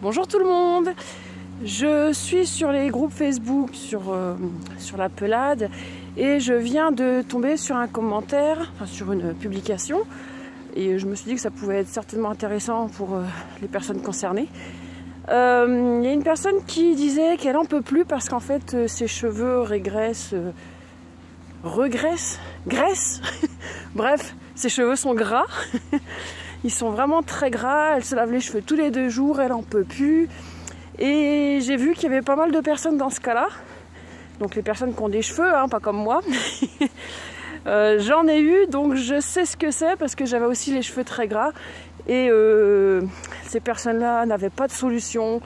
Bonjour tout le monde. Je suis sur les groupes Facebook, sur la Pelade, et je viens de tomber sur un commentaire, enfin, sur une publication, et je me suis dit que ça pouvait être certainement intéressant pour les personnes concernées. Il y a une personne qui disait qu'elle en peut plus parce qu'en fait ses cheveux graissent. Bref, ses cheveux sont gras. Ils sont vraiment très gras, elle se lave les cheveux tous les 2 jours, elle en peut plus. Et j'ai vu qu'il y avait pas mal de personnes dans ce cas-là. Donc les personnes qui ont des cheveux, hein, pas comme moi. J'en ai eu, donc je sais ce que c'est parce que j'avais aussi les cheveux très gras. Et ces personnes-là n'avaient pas de solution.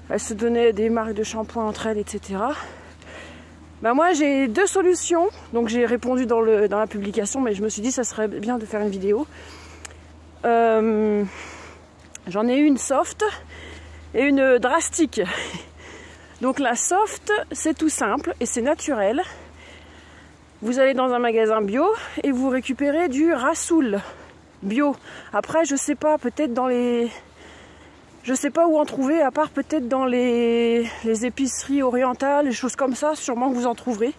Elles se donnaient des marques de shampoing entre elles, etc. Ben moi j'ai 2 solutions. Donc j'ai répondu dans la publication, mais je me suis dit que ça serait bien de faire une vidéo. J'en ai une soft et une drastique. Donc la soft, c'est tout simple et c'est naturel. Vous allez dans un magasin bio et vous récupérez du Rassoul bio. Après, je sais pas, peut-être dans les... Je sais pas où en trouver, à part peut-être dans les épiceries orientales, les choses comme ça, sûrement que vous en trouverez.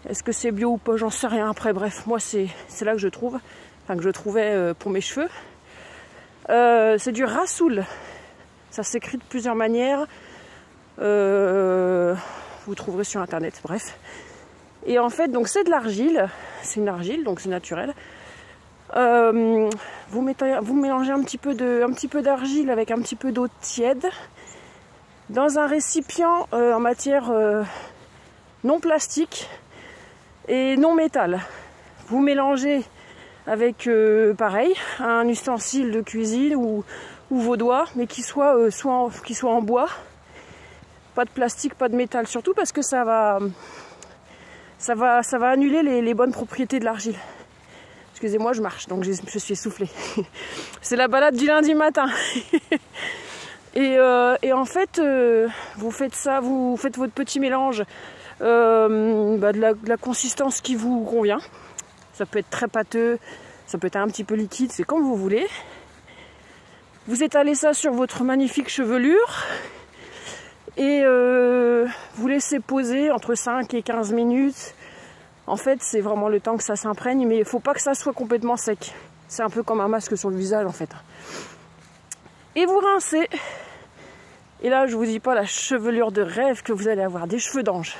Est-ce que c'est bio ou pas, j'en sais rien. Après, bref, moi c'est là que je trouve. Enfin, que je trouvais pour mes cheveux. C'est du Rassoul. Ça s'écrit de plusieurs manières. Vous trouverez sur internet, bref. Et en fait, donc c'est de l'argile. C'est une argile, donc c'est naturel. Vous mélangez un petit peu d'argile avec un petit peu d'eau tiède dans un récipient en matière non plastique et non métal. Vous mélangez avec pareil, un ustensile de cuisine ou vos doigts, mais qui soit en bois, pas de plastique, pas de métal, surtout parce que ça va annuler les bonnes propriétés de l'argile. Excusez-moi, je marche, donc je suis essoufflée. C'est la balade du lundi matin. Et en fait, vous faites ça, vous faites votre petit mélange de la consistance qui vous convient. Ça peut être très pâteux, ça peut être un petit peu liquide, c'est comme vous voulez. Vous étalez ça sur votre magnifique chevelure et vous laissez poser entre 5 et 15 minutes. En fait, c'est vraiment le temps que ça s'imprègne, mais il ne faut pas que ça soit complètement sec. C'est un peu comme un masque sur le visage en fait. Et vous rincez. Et là, je vous dis pas la chevelure de rêve que vous allez avoir, des cheveux d'ange.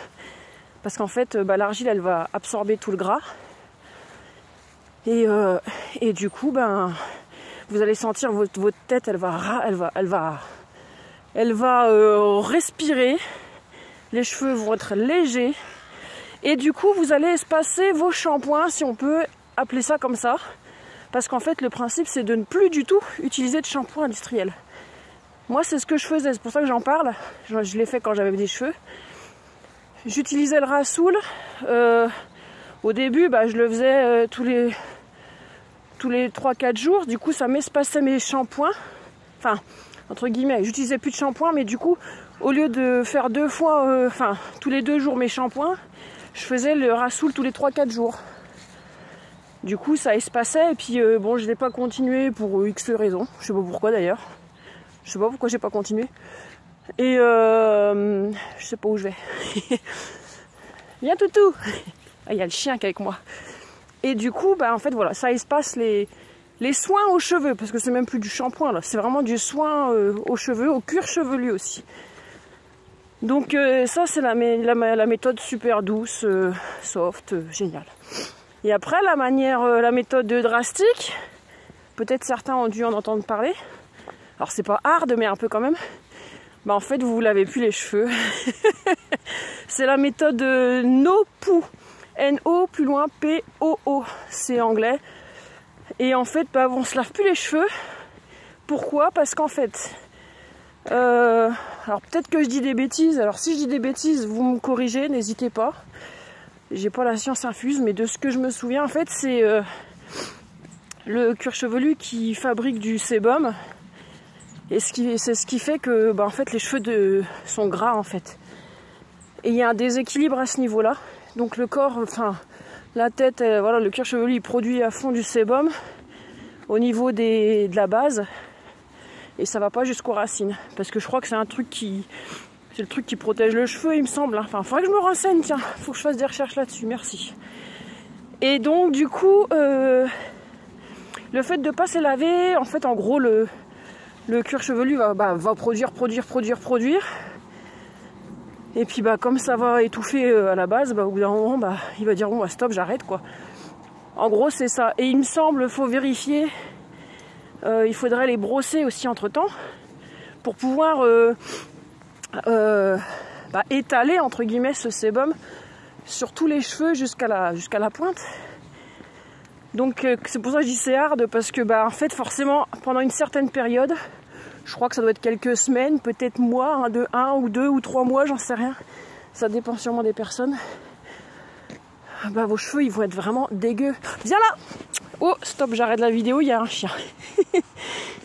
Parce qu'en fait, l'argile, elle va absorber tout le gras. Et du coup, vous allez sentir votre tête, elle va respirer. Les cheveux vont être légers. Et du coup, vous allez espacer vos shampoings, si on peut appeler ça comme ça. Parce qu'en fait, le principe, c'est de ne plus du tout utiliser de shampoing industriel. Moi, c'est ce que je faisais, c'est pour ça que j'en parle. Je l'ai fait quand j'avais des cheveux. J'utilisais le Rassoul. Au début, je le faisais tous les 3-4 jours, du coup ça m'espaçait mes shampoings, enfin entre guillemets, j'utilisais plus de shampoing, mais du coup au lieu de faire 2 fois, tous les 2 jours mes shampoings, je faisais le Rassoul tous les 3-4 jours. Du coup ça espaçait et puis bon, je n'ai pas continué pour X raisons, je sais pas pourquoi d'ailleurs, je sais pas pourquoi j'ai pas continué et je sais pas où je vais. Viens toutou. Ah, il y a le chien qui est avec moi. Et du coup, en fait, voilà, ça espace les soins aux cheveux, parce que c'est même plus du shampoing, là. C'est vraiment du soin aux cheveux, au cuir chevelu aussi. Donc ça, c'est la méthode super douce, soft, géniale. Et après, la méthode drastique, peut-être certains ont dû en entendre parler. Alors, c'est pas hard, mais un peu quand même. En fait, vous lavez plus les cheveux. C'est la méthode No-Poo. N-O, plus loin, P-O-O, c'est anglais. Et en fait, on se lave plus les cheveux. Pourquoi? Parce qu'en fait, alors peut-être que je dis des bêtises. Alors si je dis des bêtises, vous me corrigez, n'hésitez pas. J'ai pas la science infuse, mais de ce que je me souviens, en fait, c'est le cuir chevelu qui fabrique du sébum. Et c'est ce qui fait que, en fait, les cheveux sont gras, en fait. Et il y a un déséquilibre à ce niveau-là. Donc le corps, la tête, voilà, le cuir chevelu il produit à fond du sébum au niveau de la base. et ça va pas jusqu'aux racines. Parce que je crois que c'est un truc qui... C'est le truc qui protège le cheveu, il me semble. Enfin, faudrait que je me renseigne, tiens. Faut que je fasse des recherches là-dessus, merci. Et donc, du coup, le fait de pas se laver, en fait, en gros, le cuir chevelu va produire. Et puis, comme ça va étouffer à la base, au bout d'un moment, il va dire, bon, stop, j'arrête, quoi. En gros, c'est ça. Et il me semble, faut vérifier, il faudrait les brosser aussi entre-temps pour pouvoir... étaler entre guillemets ce sébum sur tous les cheveux jusqu'à la pointe. Donc c'est pour ça que je dis c'est hard, parce que en fait forcément pendant une certaine période, je crois que ça doit être quelques semaines, peut-être mois, de 1 ou 2 ou 3 mois, j'en sais rien, ça dépend sûrement des personnes, vos cheveux ils vont être vraiment dégueux. Viens là! Oh stop, j'arrête la vidéo, il y a un chien.